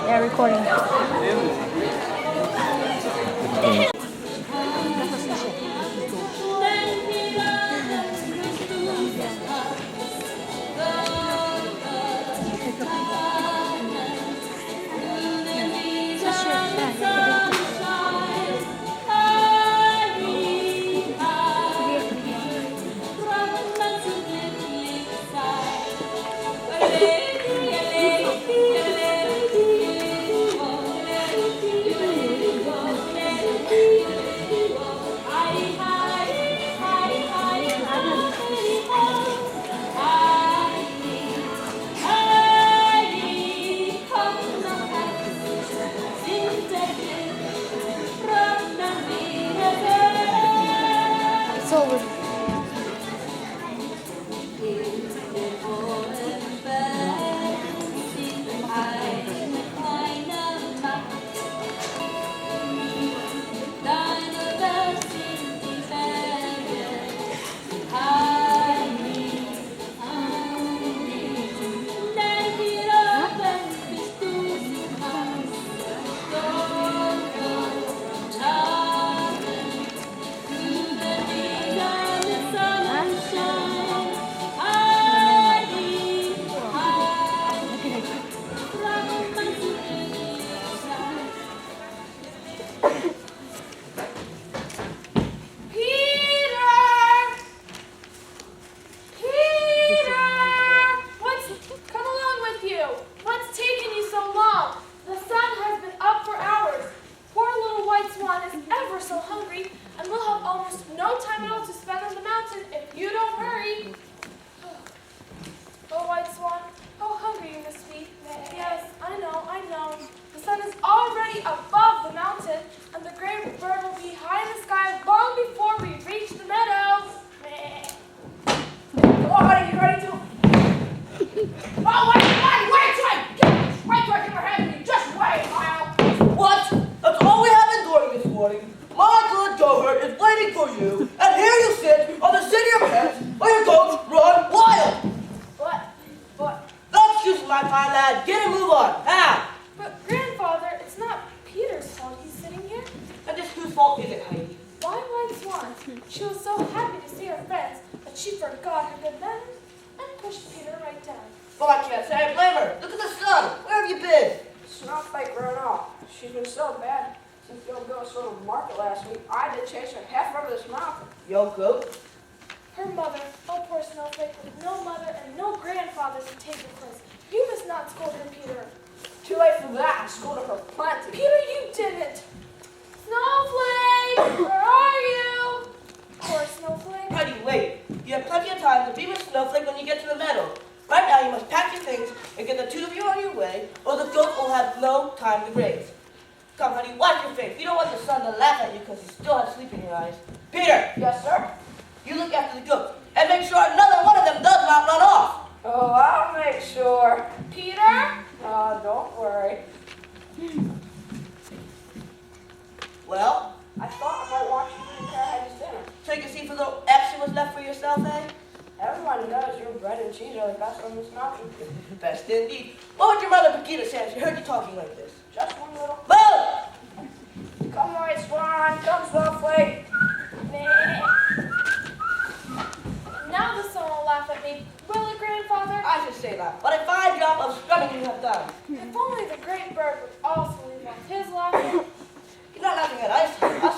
Yeah, recording.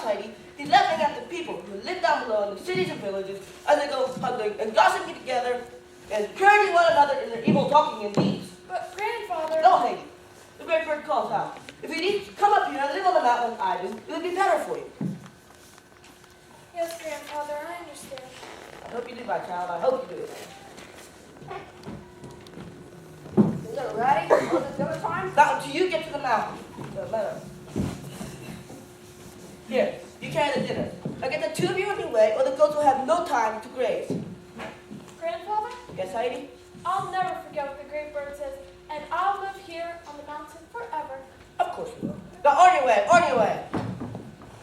Heidi. He's laughing at the people who live down below in the cities and villages as they go huddling and gossiping together and encouraging one another in their evil talking and deeds. But grandfather... No, Heidi. The great bird calls out. If you need to come up here and live on the mountain like I do, it would be better for you. Yes, grandfather, I understand. I hope you do, my child. I hope you do. Is it ready? Was it dinner time? Not until you get to the mountain. The meadow. Here, you carry the dinner. Now get the two of you on your way, or the goats will have no time to graze. Grandfather? Yes, Heidi? I'll never forget what the great bird says, and I'll live here on the mountain forever. Of course you will. Now on your way, on your way.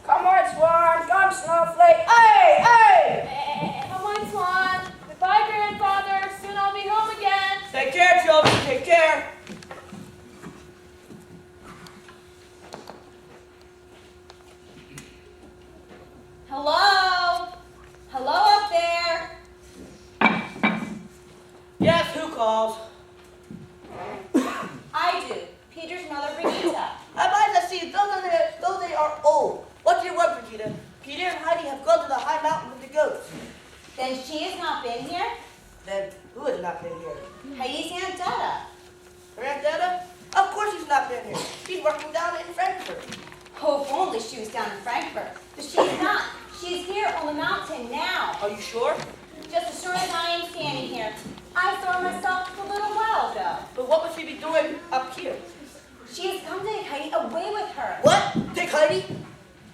Come, White Swan, come, Snowflake. Hey, hey! Come on, Swan. Goodbye, grandfather. Soon I'll be home again. Take care, children. Take care. down in Frankfurt. But she is not. She is here on the mountain now. Are you sure? Just as sure as I am standing here. I saw her myself a little while ago. But what would she be doing up here? She has come to take Heidi away with her. What? Take Heidi?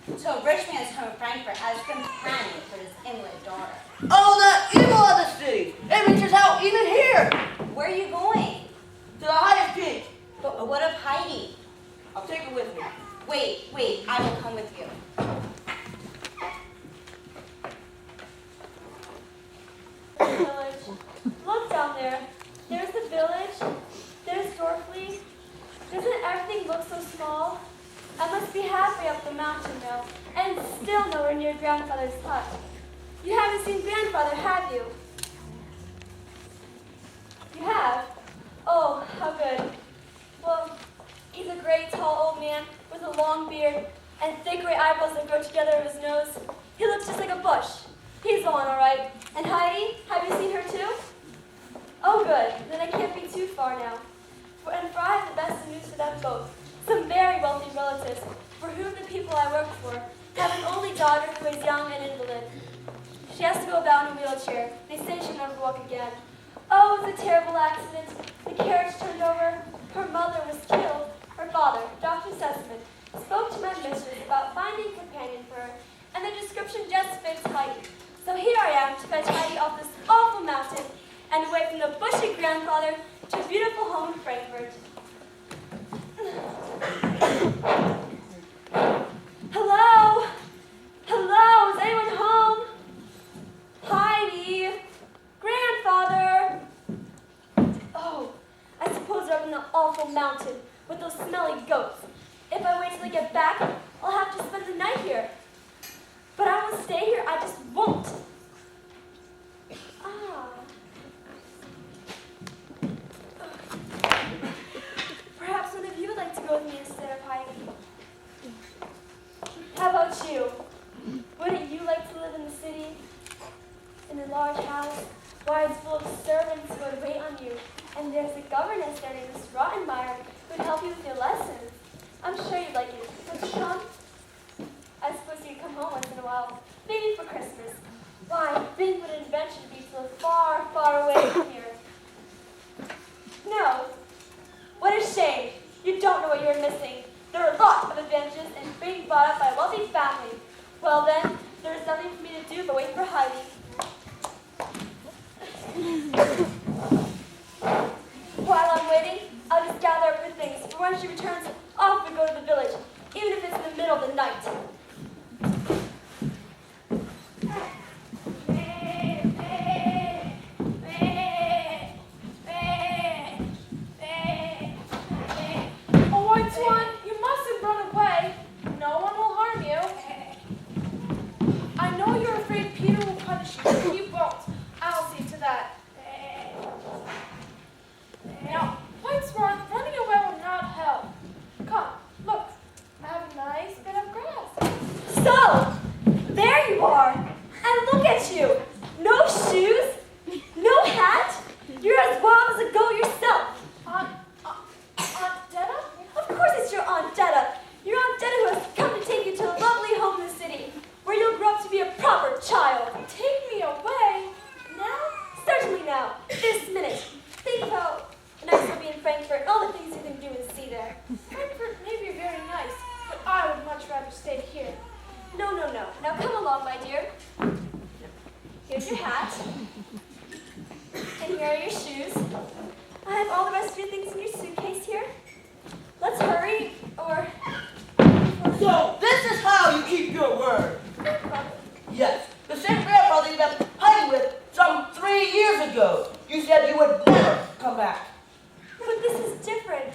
To a rich man's home in Frankfurt as a companion for his invalid daughter. Oh, the evil of the city! It reaches out even here! Where are you going? To the highest peak! But what of Heidi? I'll take her with me. Wait, I will come with you. Village. Look down there. There's the village. There's Dorfley. Doesn't everything look so small? I must be halfway up the mountain now, and still nowhere near Grandfather's hut. You haven't seen Grandfather, have you? You have? Oh, how good. Well, he's a great, tall old man with a long beard and thick gray eyebrows that grow together over his nose. He looks just like a bush. He's the one, all right. And Heidi, have you seen her too? Oh, good. Then I can't be too far now. For I have the best news for them both. Some very wealthy relatives, for whom the people I work for have an only daughter who is young and invalid. She has to go about in a wheelchair. They say she'll never walk again. Oh, it was a terrible accident. The carriage turned over. Her mother was killed. Her father, Dr. Sussman, spoke to my mistress about finding a companion for her, and the description just fits Heidi. So here I am to fetch Heidi off this awful mountain and away from the bushy grandfather to a beautiful home in Frankfurt. Hello? Hello? Is anyone home? Heidi? Grandfather? Oh, I suppose they're up in the awful mountain with those smelly goats. If I wait till they get back, I'll have to spend the night here. But I will stay here, I just won't. Ah. Perhaps one of you would like to go with me instead of Heidi. How about you? Wouldn't you like to live in the city? In a large house? Why, it's full of servants who would wait on you. And there's a governess there named Miss Rottenmeier who would help you with your lessons. I'm sure you'd like it. Would you come? I suppose you'd come home once in a while. Maybe for Christmas. Why, think what an adventure to be so far, far away from here. No. What a shame. You don't know what you're missing. There are lots of advantages in being brought up by a wealthy family. Well then, there's nothing for me to do but wait for Heidi. While I'm waiting, I'll just gather up her things, for when she returns, off we go to the village, even if it's in the middle of the night. Oh, white swan, you mustn't run away. No one will harm you. I know you're afraid Peter will punish you, but he won't. I'll see to that. Now, white swan, running away will not help. Come, look. I have a nice bit of grass. So, there you are. And look at you. No shoes, no hat. You're as wild as a goat yourself. Aunt Detta? Of course it's your Aunt Detta. Your Aunt Detta who has come to take you to a lovely home in the city, where you'll grow up to be a proper child. Take me away? Now? Certainly now, this minute. Think how nice it'll be in Frankfurt and all the things you can do and see there. Frankfurt may be very nice, but I would much rather stay here. No, no, no. Now come along, my dear. Here's your hat. And here are your shoes. I have all the rest of your things in your suitcase here. Let's hurry, or... So, this is how you keep your word. Yes, the same grandfather you left Heidi with some 3 years ago. You said you would never come back. But this is different.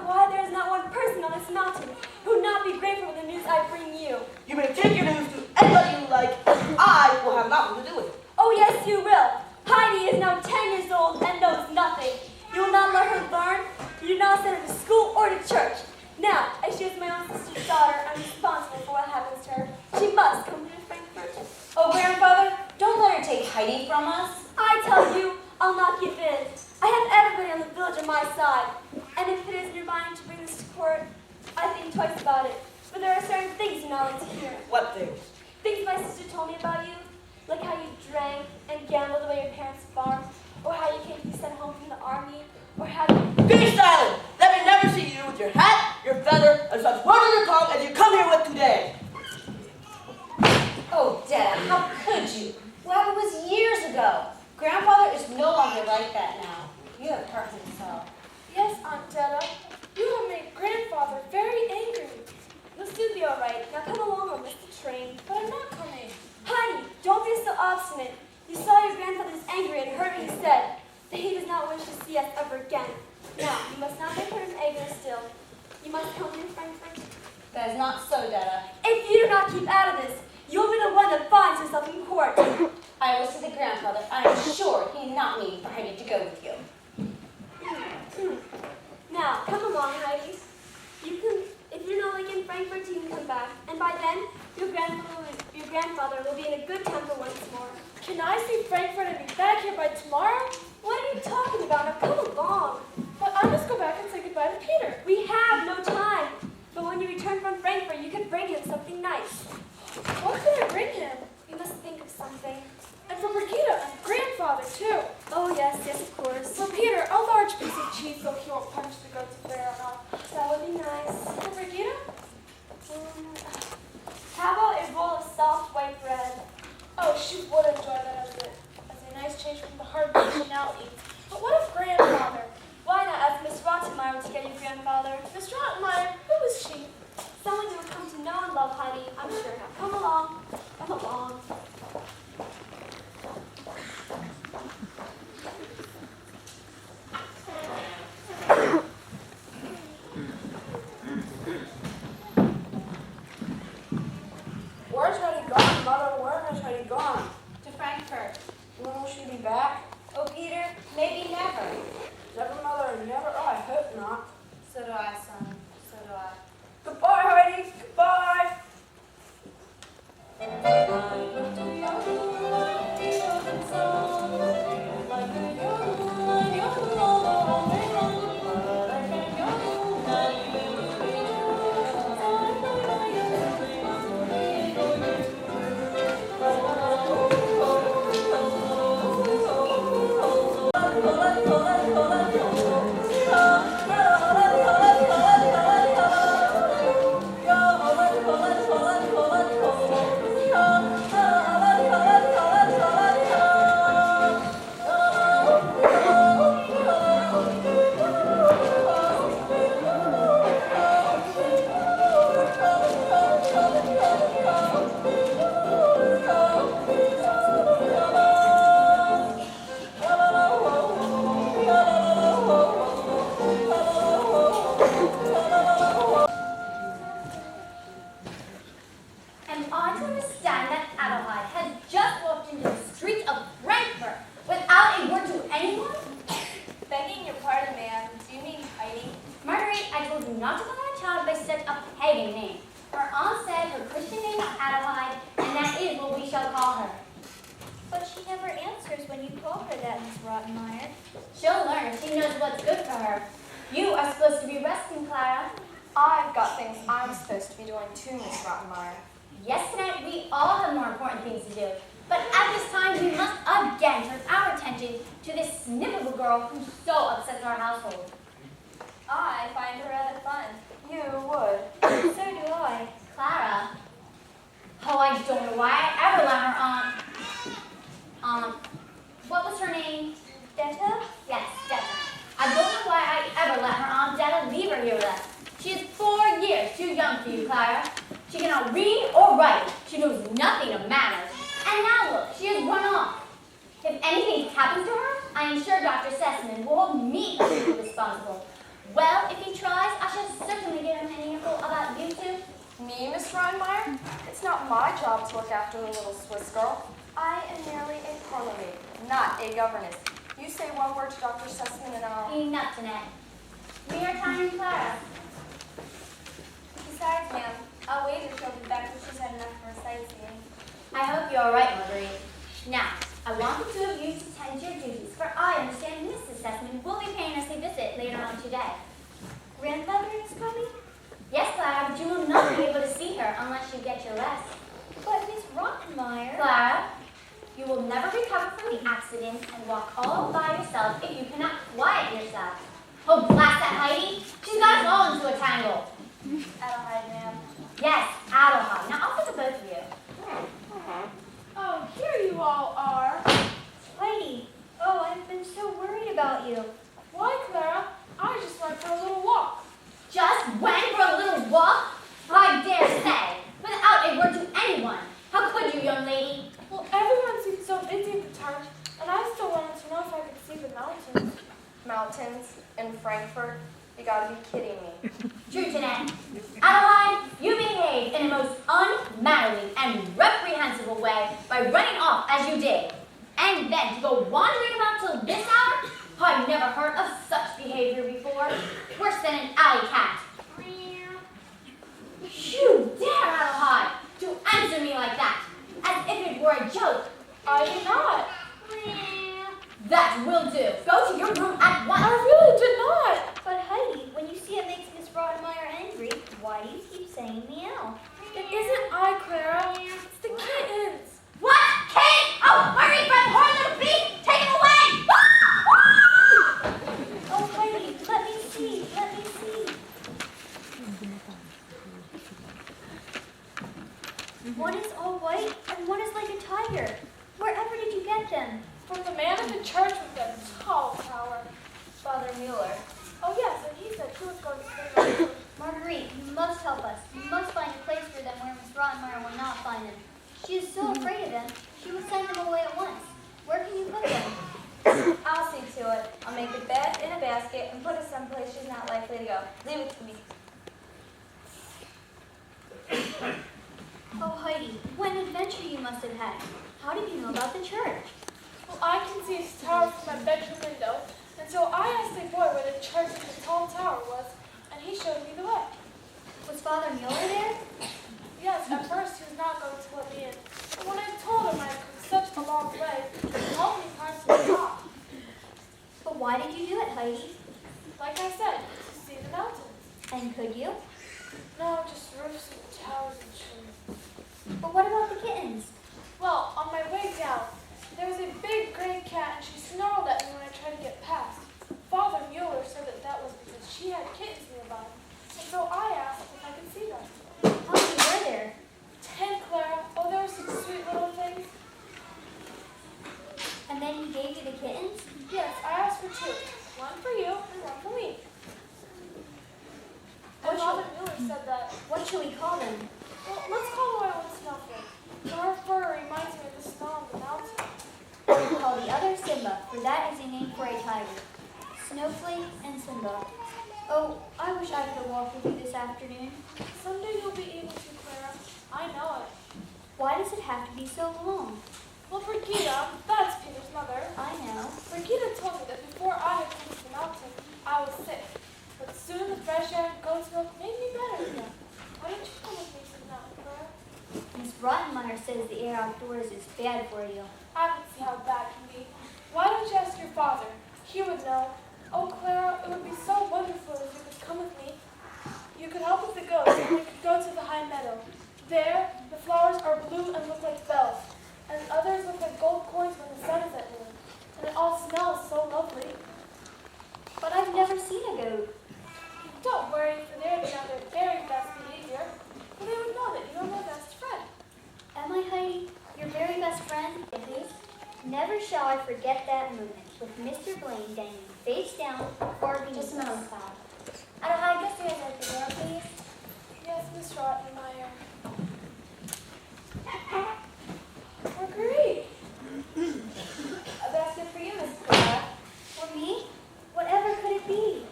Why there is not one person on this mountain who would not be grateful for the news I bring you. You may take your news to anybody you like. I will have nothing to do with it. Oh yes, you will. Heidi is now 10 years old and knows nothing. You will not let her learn. You do not send her to school or to church. Now, as she is my own sister's daughter, I'm responsible for what happens to her. She must come to Frankfurt. Oh, grandfather, don't let her take Heidi from us. I tell you, I'll not give in. I have everybody on the village on my side. think twice about it, but there are certain things you're not allowed to hear. What things? Things my sister told me about you, like how you drank and gambled away your parents' farm, or how you came to be sent home from the army, or how you... Be silent! Let me never see you with your hat, your feather, and such words on your tongue as you come here with today. Oh, Dad, how could you? Well, it was years ago. Grandfather is no longer like that now. You have hurt him so. Yes, Aunt Detta. You have made Grandfather very angry. You'll soon be all right. Now come along or miss the train. But I'm not coming. Heidi, don't be so obstinate. You saw your grandfather's angry and heard what he said, that he does not wish to see us ever again. Now, you must not make him angry still. You must come in Frankfurt. That is not so, Dada. If you do not keep out of this, you'll be the one that finds yourself in court. I will see the grandfather. I am sure he did not mean for Heidi to go with you. Now, come along, Heidi. If you're not like in Frankfurt, you can come back. And by then, your grandfather will be in a good temper once more. Can I see Frankfurt and be back here by tomorrow? What are you talking about? Now come along. But I must go back and say goodbye to Peter. We have no time. But when you return from Frankfurt, you can bring him something nice. What could I bring him? We must think of something. And for Brigida and Grandfather, too. Oh, yes, of course. For Peter, a large piece of cheese so he won't punch the goats if they're enough. That would be nice. For Brigida? How about a roll of soft white bread? Oh, she would enjoy that as a nice change from the hard meat she now eats. But what of Grandfather? Why not ask Miss Rottenmeier to get your grandfather? Miss Rottenmeier, who is she? Someone you will come to know and love, Heidi, I'm sure. Now come along. Come along. Where's Heidi gone, Mother? Where has Heidi gone? To Frankfurt. When will she be back? Oh, Peter, maybe never. Never, Mother, never. Oh, I hope not. So do I, son. So do I. Goodbye, Heidi. Goodbye. Am I to understand that Adelheid has just walked into the streets of Frankfurt without a word to anyone? Begging your pardon, ma'am. Do you mean Heidi? Marguerite, I told you not to call our child by such a pagan name. Her aunt said her Christian name is Adelheid, and that is what we shall call her. But she never answers when you call her that, Miss Rottenmeier. She'll learn if she knows what's good for her. You are supposed to be resting, Clara. I've got things I'm supposed to be doing too, Miss Rottenmeier. Yes, tonight we all have more important things to do. But at this time, we must again turn our attention to this snip of a girl who so upsets our household. I find her rather fun. You would. So do I. Clara. Oh, I don't know why I ever let her what was her name? Detta? Yes, Detta. I don't know why I ever let her Aunt Detta leave her here with us. She is 4 years too young for you, Clara. She cannot read or write. She knows nothing of manners. And now look, she has run off. If anything happens to her, I am sure Dr. Sessman will hold me personally responsible. Well, if he tries, I shall certainly give him an earful about you two. Me, Miss Rottenmeier? It's not my job to look after the little Swiss girl. I am merely a parlourmaid, not a governess. You say one word to Dr. Sussman and I'll... Enough, Jeanette. We are tiring Clara. Besides, ma'am, I'll wait until she'll be back when she's had enough for sightseeing. I hope you're all right, Marguerite. Now, I want the two of you to tend to your duties, for I understand Mrs. Sessman will be paying us a visit later on today. Grandmother is coming? Yes, Clara, all by yourself if you cannot quiet yourself. Oh, blast that Heidi. She's got us all into a tangle. Adelheid, ma'am. Yes, Adelheid. Now I'll look at both of you. Oh, here you all are. Heidi, oh, I've been so worried about you. Why, Clara? I just went for a little walk. Just went for a little walk? I dare say, without a word to anyone. How could you, young lady? Well, everyone seemed so busy at the church, and I still wanted to know if I could see the mountains. Mountains in Frankfurt? You gotta be kidding me. True, Jeanette. Adeline, you behaved in a most unmannerly and reprehensible way by running off as you did. And then to go wandering about till this hour? I've never heard of such behavior before. Worse than an alley cat. You dare, Adeline, to answer me like that, as if it were a joke. I did not. That will do. Go to your room at once. I really did not. But Heidi, when you see it makes Miss Rottenmeier angry, why do you keep saying meow? It isn't I, Clara. It's the kittens. What? Kate? Oh, hurry from her little beast! Take him away! Oh, Heidi, let me see, let me see. One is all white and one is like a tiger. Wherever did you get them? From the man in the church with the tall tower. Father Mueller. Oh, yes, and he said he was going to stay. Marguerite, you must help us. You must find a place for them where Miss Rottenmeier will not find them. She is so afraid of them, she will send them away at once. Where can you put them? I'll see to it. I'll make a bed in a basket and put it someplace she's not likely to go. Leave it to me. Oh, Heidi, what an adventure you must have had. How did you know about the church? Well, I can see his tower from my bedroom window, and so I asked the boy where the church with the tall tower was, and he showed me the way. Was Father Mueller there? Yes, at first he was not going to let me in, but when I told him I had come such a long way, he helped me climb to the top. But why did you do it, Heidi? Like I said, to see the mountains. And could you? No, just roofs and towers and trees. But what about the kittens? Well, on my way down, there was a big gray cat, and she snarled at me when I tried to get past. Father Mueller said that was because she had kittens nearby, and so I asked if I could see them. How many were there? 10, Clara. Oh, they were such sweet little things. And then he gave you the kittens? Yes, I asked for 2. One for you and one for me. And Father Mueller said that, What shall we call them? well, let's call the white one Snowflake. Her fur reminds me of the snow on the mountain. We call the other Simba, for that is a name for a tiger. Snowflake and Simba. Oh, I wish I could have walked with you this afternoon. Someday you'll be able to, Clara. I know it. Why does it have to be so long? Well, Brigida, that's Peter's mother. I know. Brigida told me that before I had come to the mountain, I was sick. But soon the fresh air and goat's milk made me better again. Why don't you come with me to the mountain, Clara? Miss Rottenmeier says the air outdoors is bad for you. I don't see how bad can be. Why don't you ask your father? He would know. Oh, Clara, it would be so wonderful if you could come with me. You could help with the goats, and we could go to the high meadow. There, the flowers are blue and look like bells, and others look like gold coins when the sun is at noon. And it all smells so lovely. But I've never seen a goat. Don't worry, for they would be on their very best behavior, for they would know that you are my best friend. Am I, Heidi? Your very best friend? Please? Never shall I forget that moment with Mr. Blaine dangling face down before me. Just a moment, Bob. Adeline, just you at the door, please. Yes, Miss Rottenmeier. Marguerite! A basket for you, Miss Clara. For me? Whatever could it be?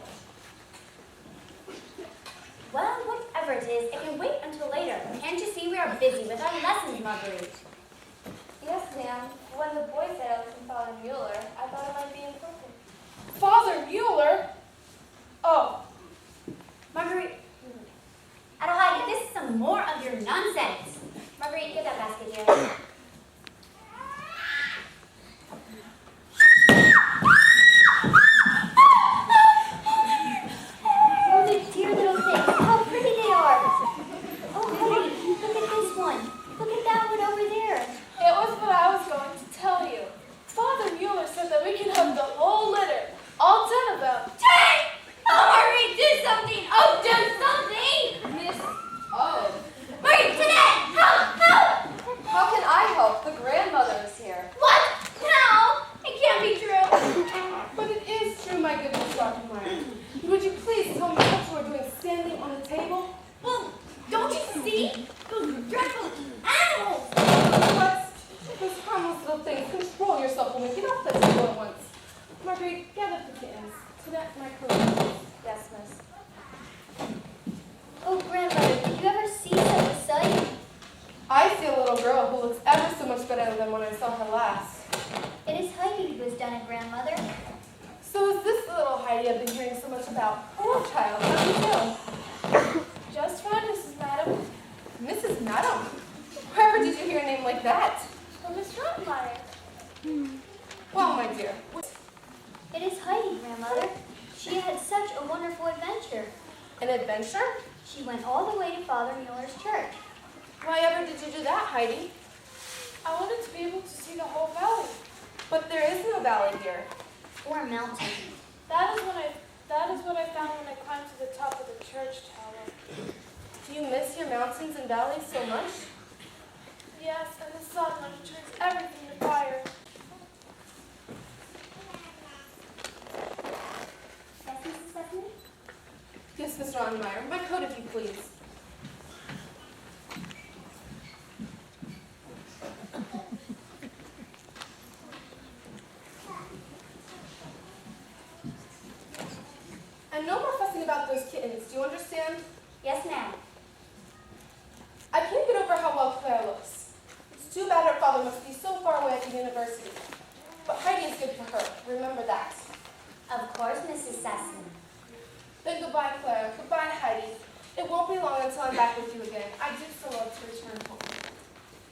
Well, whatever it is, it can wait until later. Can't you see we are busy with our lessons, Marguerite? Yes, ma'am. When the boy said it was from Father Mueller, I thought it might be important. Father Mueller? Oh, Marguerite, Adeline, if this is some more of your Marguerite, gather the kittens. Connect my coat. Yes, miss. Oh, grandmother, did you ever see such a sight? I see a little girl who looks ever so much better than when I saw her last. It is Heidi who has done it, grandmother. So is this the little Heidi I've been hearing so much about? Hello, child. How do you do? Just fine, Mrs. Madam. Mrs. Madam? Wherever did you hear a name like that? Oh, Miss Rottenmeier. Well, my dear, It is Heidi, grandmother. She had such a wonderful adventure. an adventure? She went all the way to Father Mueller's church. Why ever did you do that, Heidi? I wanted to be able to see the whole valley. But there is no valley here. Or a mountain. That is what I found when I climbed to the top of the church tower. Do you miss your mountains and valleys so much? Yes, and the sun when it turns everything to fire. Yes, Mrs. Stephanie? Yes, Miss Rottenmeier. My coat, if you please. And no more fussing about those kittens. Do you understand? Yes, ma'am. I can't get over how well Claire looks. It's too bad her father must be so far away at the university. But Heidi is good for her. Remember that. Of course, Mrs. Sesson. Then goodbye, Claire. Goodbye, Heidi. It won't be long until I'm back with you again. I do so love to return home.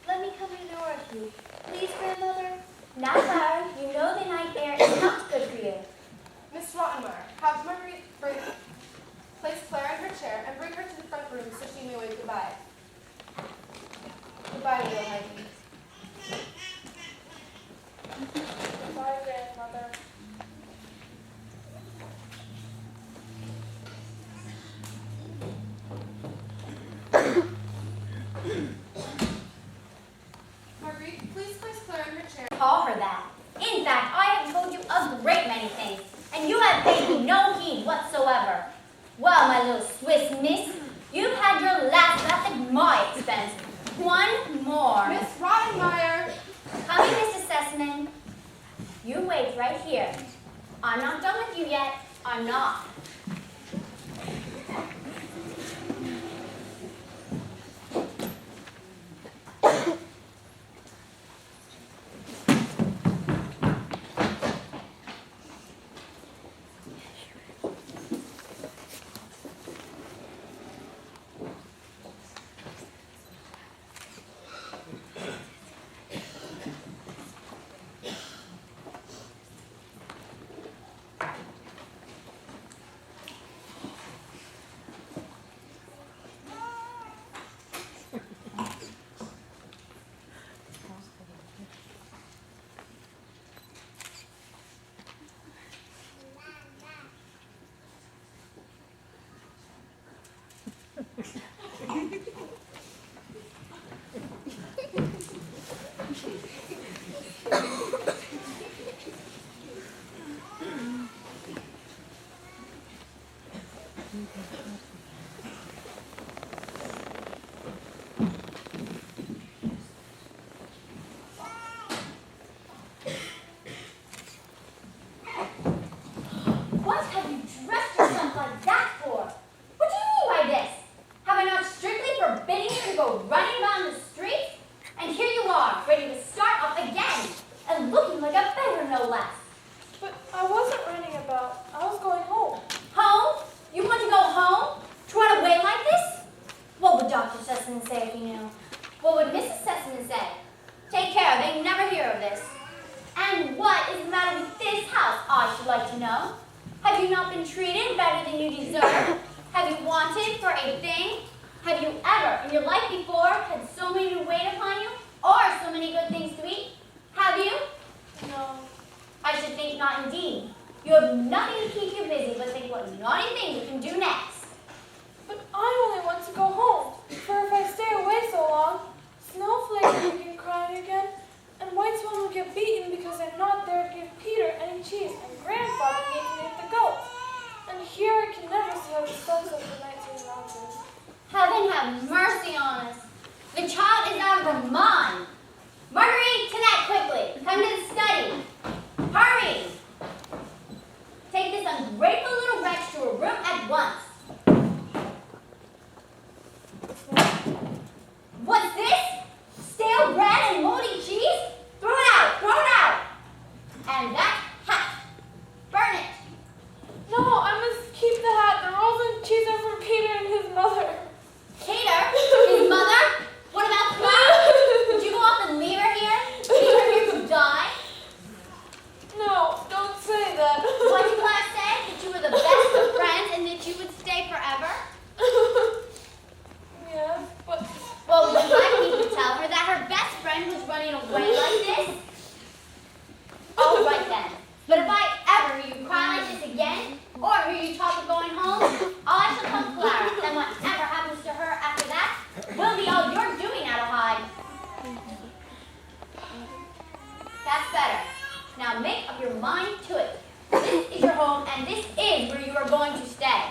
Let me come to the door with you. Please, grandmother? Now, Clara, you know the night air is not good for you. Miss Rottenmeier, have Marguerite place Claire in her chair and bring her to the front room so she may wave goodbye. Goodbye, little Heidi. Goodbye, grandmother. Marguerite, please place Claire in her chair. Call her that. In fact, I have told you a great many things, and you have paid me no heed whatsoever. Well, my little Swiss miss, you've had your last laugh at my expense. One more. Miss Rottenmeier! Coming, Mrs. Sessman. You wait right here. I'm not done with you yet. I'm not. What have you dressed yourself like that for? What do you mean by this? Have I not strictly forbidden you to go running around the streets? And here you are, ready to start off again, and looking like a beggar, no less. But I wasn't running about. I was going home. Home? You want to go home? To run away like this? What would Dr. Sesson say if he knew? What would Mrs. Sesson say? Take care, they never hear of this. And what is the matter with this house, I should like to know? Have you not been treated better than you deserve? Have you wanted for a thing? Have you ever in your life before had so many to wait upon you? Or so many good things to eat? Have you? No. I should think not indeed. You have nothing to keep you busy but think what naughty things you can do next. But I only want to go home. For if I stay away so long, Snowflake will begin crying again, and White Swan will get beaten because I'm not there to give Peter any cheese, and Grandfather gave me the goats. And here I can never see how the suns of the 19 mountains. Heaven have mercy on us. The child is out of her mind. Marguerite, to that quickly. Come to the study. Hurry. at once. What's this? Stale bread and moldy cheese? Throw it out! Throw it out! And that hat. Burn it. No, I must keep the hat. The rolls and cheese are for Peter and his mother. Peter? His mother? What about Clara? Would you go off and leave her here? Leave her here to die? No, don't say that. What did Clara say? That you were the best of friends and that you would stay forever? Yes, but Well, would you like me to tell her that her best friend was running away like this? All right then. But if I ever hear you cry like this again, or hear you talk of going home, I shall tell Clara that whatever happens to her after that will be all you're doing out of Hyde. That's better. Now make up your mind to it. This is your home, and this is where you are going to stay.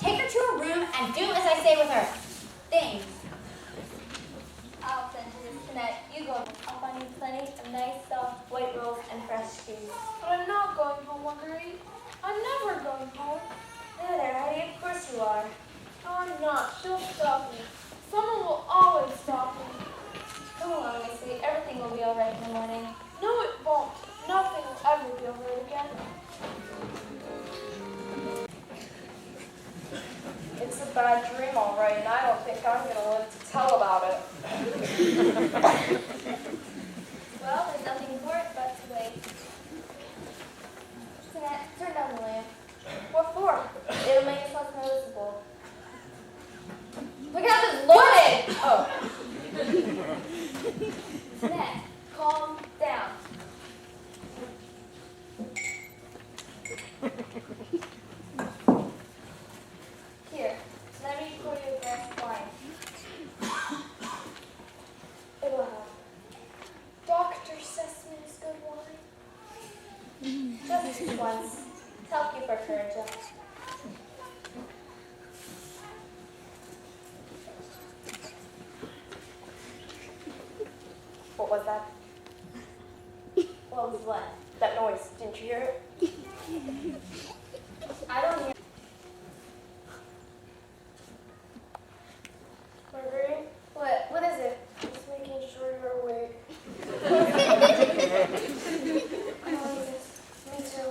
Take her to her room and do as I say with her. Things. I'll send you this tonight. You go. I'll find you plenty of nice, soft, white rolls and fresh cheese. but I'm not going home, Marguerite. I'm never going home. There, there, Heidi. Of course you are. No, I'm not. She'll stop me. Someone will always stop me. Come along, my sweet. Everything will be all right in the morning. No, it won't. Nothing will ever be over it again. It's a bad dream, all right, and I don't think I'm going to live to tell about it. Well, there's nothing for it but to wait. Jeanette, turn down the lamp. What for? It'll make us less noticeable. Look out, it's loaded! Oh. Jeanette, calm down. Here, let me pour you a glass of wine. It will help. Dr. Sesame's good wine. Just once. To help you for courage up. What was that? What was what? That noise. Didn't you hear it? I don't hear. Marguerite, What is it? just making sure you're awake. Oh, yes. Me too.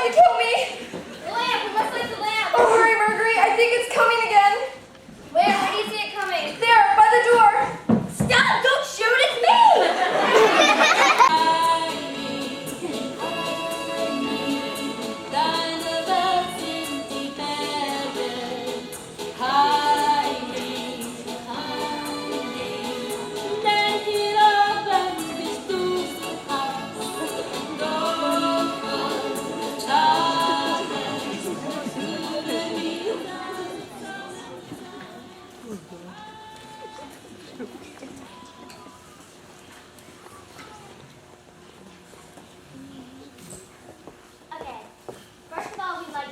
The lamp! We must light the lamp! Oh, hurry, Marguerite. I think it's coming again. Where do you see it coming? There, by the door. Stop! Don't shoot! It's me!